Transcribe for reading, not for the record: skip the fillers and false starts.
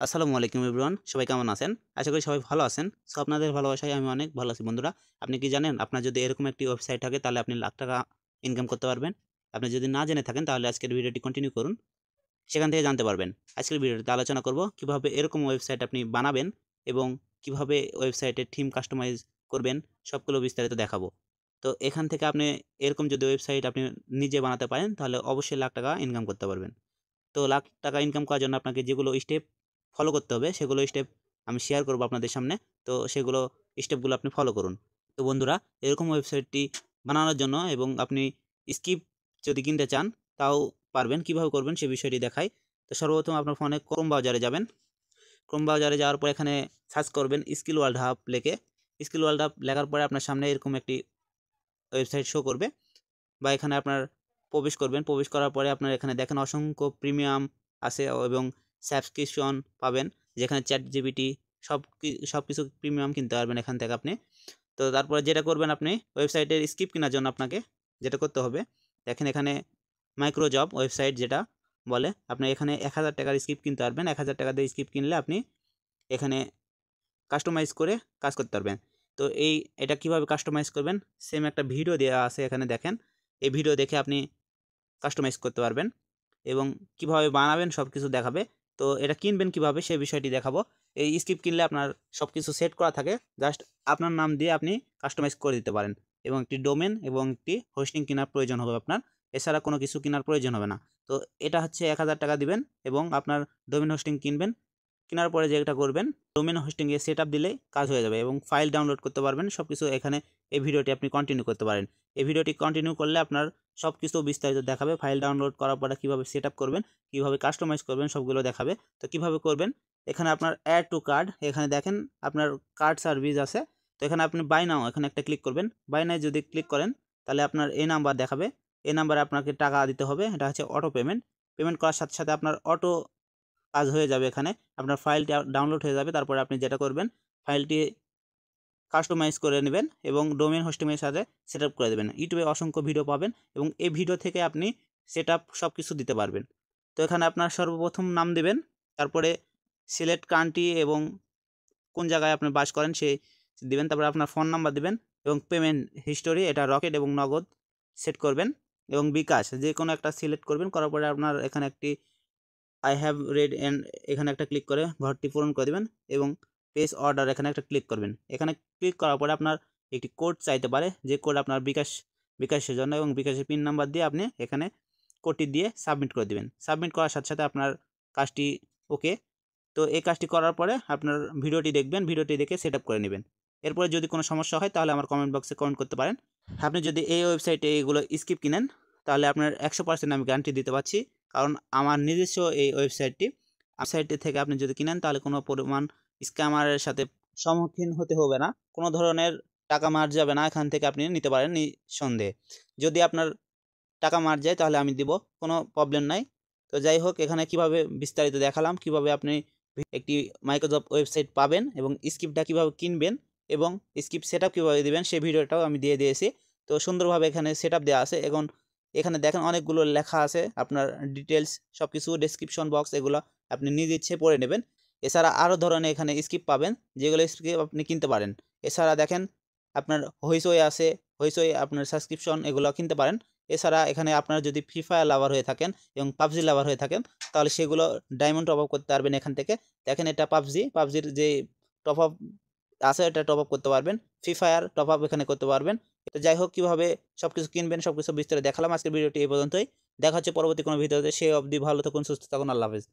আসসালামু আলাইকুম এভরিওয়ান, সবাই কেমন আছেন? আশা করি সবাই ভালো আছেন। সো আপনাদের ভালোবাসায় আমি অনেক ভালো আছি বন্ধুরা। আপনি কি জানেন আপনার যদি এরকম একটি ওয়েবসাইট থাকে তাহলে আপনি লাখ টাকা ইনকাম করতে পারবেন? আপনি যদি না জেনে থাকেন তাহলে আজকের ভিডিওটি কন্টিনিউ করুন। সেখান থেকে জানতে পারবেন। আজকের ভিডিওতে আলোচনা করব কিভাবে এরকম ওয়েবসাইট আপনি বানাবেন এবং কিভাবে ওয়েবসাইটের থিম কাস্টমাইজ করবেন সবগুলো বিস্তারিত দেখাবো। তো এখান থেকে আপনি এরকম যদি ওয়েবসাইট আপনি নিজে বানাতে পারেন তাহলে অবশ্যই লাখ টাকা ইনকাম করতে পারবেন। তো লাখ টাকা ইনকাম করার জন্য আপনাকে যেগুলো স্টেপ ফলো করতে হবে সেগুলো স্টেপ আমি শেয়ার করব আপনাদের সামনে। তো সেগুলো স্টেপগুলো আপনি ফলো করুন। তো বন্ধুরা, এরকম ওয়েবসাইটটি বানানোর জন্য এবং আপনি স্কিপ যদি কিনতে চান তাও পারবেন। কিভাবে করবেন সে বিষয়টি দেখাই। তো সর্বপ্রথম আপনার ফোনে ক্রোম ব্রাউজারে যাবেন। ক্রোম ব্রাউজারে যাওয়ার পর এখানে সার্চ করবেন স্কিল ওয়ার্ল্ড হাব লিখে। স্কিল ওয়ার্ল্ড হাব লেখার পরে আপনার সামনে এরকম একটি ওয়েবসাইট শো করবে বা এখানে আপনার প্রবেশ করবেন। প্রবেশ করার পরে আপনার এখানে দেখেন অসংখ্য প্রিমিয়াম আছে এবং সাবস্ক্রিপশন পাবেন, যেখানে চ্যাট জিপিটি সব কিছু প্রিমিয়াম কিনতে পারবেন এখান থেকে আপনি। তো তারপরে যেটা করবেন, আপনি ওয়েবসাইটের স্কিপ কেনার জন্য আপনাকে যেটা করতে হবে, দেখেন এখানে মাইক্রো জব ওয়েবসাইট যেটা বলে, আপনি এখানে 1000 টাকার স্কিপ কিনতে পারবেন। 1000 টাকা দিয়ে স্কিপ কিনলে আপনি এখানে কাস্টমাইজ করে কাজ করতে পারবেন। তো এটা কিভাবে কাস্টমাইজ করবেন সেম একটা ভিডিও দেওয়া আছে এখানে দেখেন। এই ভিডিও দেখে আপনি কাস্টমাইজ করতে পারবেন এবং কিভাবে বানাবেন সব কিছু দেখাবে। তো এটা কিনবেন কিভাবে সেই বিষয়টি দেখাবো। এই স্ক্রিপ্ট কিনলে আপনার সব কিছু সেট করা থাকে, জাস্ট আপনার নাম দিয়ে আপনি কাস্টমাইজ করে দিতে পারেন এবং একটি ডোমেন এবং একটি হোস্টিং কেনার প্রয়োজন হবে আপনার। এছাড়া কোনো কিছু কেনার প্রয়োজন হবে না। তো এটা হচ্ছে 1000 টাকা দিবেন এবং আপনার ডোমেন হোস্টিং কিনবেন। কেনার পরে যেটা করবেন, ডোমেন হোস্টিংয়ে সেট আপ দিলেই কাজ হয়ে যাবে এবং ফাইল ডাউনলোড করতে পারবেন সব কিছু এখানে। এই ভিডিওটি আপনি কন্টিনিউ করতে পারেন। এই ভিডিওটি কন্টিনিউ করলে আপনার সব কিছু বিস্তারিত দেখাবে। ফাইল ডাউনলোড করার পরে কীভাবে সেট আপ করবেন, কীভাবে কাস্টমাইজ করবেন সবগুলো দেখাবে। তো কীভাবে করবেন, এখানে আপনার অ্যাড টু কার্ড, এখানে দেখেন আপনার কার্ড সার্ভিস আছে। তো এখানে আপনি বাই নাও এখানে একটা ক্লিক করবেন। বাই নাও যদি ক্লিক করেন তাহলে আপনার এই নাম্বার দেখাবে। এই নাম্বারে আপনাকে টাকা দিতে হবে। এটা হচ্ছে অটো পেমেন্ট। পেমেন্ট করার সাথে সাথে আপনার অটো কাজ হয়ে যাবে। এখানে আপনার ফাইলটি ডাউনলোড হয়ে যাবে। তারপরে আপনি যেটা করবেন, ফাইলটি কাস্টমাইজ করে নেবেন এবং ডোমেন হোস্টিংয়ের সাথে সেট আপ করে দেবেন। ইউটিউবে অসংখ্য ভিডিও পাবেন এবং এই ভিডিও থেকে আপনি সেট আপ সব কিছু দিতে পারবেন। তো এখানে আপনার সর্বপ্রথম নাম দেবেন, তারপরে সিলেক্ট কান্ট্রি এবং কোন জায়গায় আপনি বাস করেন সেই দিবেন। তারপরে আপনার ফোন নাম্বার দিবেন এবং পেমেন্ট হিস্টোরি এটা রকেট এবং নগদ সেট করবেন এবং বিকাশ যে কোনো একটা সিলেক্ট করবেন। করার পরে আপনার এখানে একটি আই হ্যাভ রেড এন্ড এখানে একটা ক্লিক করে ঘরটি পূরণ করে দেবেন এবং পেজ অর্ডার এখানে একটা ক্লিক করবেন। এখানে ক্লিক করার পরে আপনার একটি কোড চাইতে পারে, যে কোড আপনার বিকাশের জন্য, এবং বিকাশের পিন নাম্বার দিয়ে আপনি এখানে কোডটি দিয়ে সাবমিট করে দেবেন। সাবমিট করার সাথে সাথে আপনার কাজটি ওকে। তো এই কাজটি করার পরে আপনার ভিডিওটি দেখবেন, ভিডিওটি দেখে সেট আপ করে নেবেন। এরপরে যদি কোনো সমস্যা হয় তাহলে আমার কমেন্ট বক্সে কমেন্ট করতে পারেন। আপনি যদি এই ওয়েবসাইটে এগুলো স্কিপ কিনেন তাহলে আপনার 100% আমি গ্যারান্টি দিতে পারছি, কারণ আমার নিজস্ব এই ওয়েবসাইটটি থেকে আপনি যদি কিনেন তাহলে কোনো পরিমাণ স্ক্যামারের সাথে সম্মুখীন হতে হবে না। কোনো ধরনের টাকা মার যাবে না। এখান থেকে আপনি নিতে পারেন নিঃসন্দেহে। যদি আপনার টাকা মার যায় তাহলে আমি দিব, কোনো প্রবলেম নাই। তো যাই হোক, এখানে কিভাবে বিস্তারিত দেখালাম, কিভাবে আপনি একটি মাইক্রোসফট ওয়েবসাইট পাবেন এবং স্ক্রিপ্টটা কিভাবে কিনবেন এবং স্ক্রিপ্ট সেটআপ কিভাবে দিবেন সেই ভিডিওটাও আমি দিয়ে দিয়েছি। তো সুন্দরভাবে এখানে সেটআপ দেওয়া আছে। এখন এখানে দেখেন অনেকগুলো লেখা আছে, আপনার ডিটেলস সব কিছু ডেসক্রিপশন বক্স এগুলো আপনি নিজ ইচ্ছে পড়ে নেবেন। এছাড়া আরও ধরনের এখানে স্ক্রিপ্ট পাবেন যেগুলো স্ক্রিপ্ট আপনি কিনতে পারেন। এছাড়া দেখেন আপনার হইচই আছে, হইচই আপনার সাবস্ক্রিপশন এগুলো কিনতে পারেন। এছাড়া এখানে আপনারা যদি ফ্রি ফায়ার লাভার হয়ে থাকেন এবং পাবজি লাভার হয়ে থাকেন তাহলে সেগুলো ডায়মন্ড টপ আপ করতে পারবেন এখান থেকে। দেখেন এটা পাবজির যে টপ আপ আছে এটা টপ আপ করতে পারবেন। ফ্রি ফায়ার টপ আপ এখানে করতে পারবেন। তো যাই হোক, কীভাবে সব কিছু কিনবেন সব কিছু বিস্তারিত দেখালাম। আজকের ভিডিওটি এই পর্যন্তই। দেখা হচ্ছে পরবর্তী কোনো ভিডিওতে। সে অবধি ভালো থাকুন, সুস্থ থাকুন, আল্লাহ হাফেজ।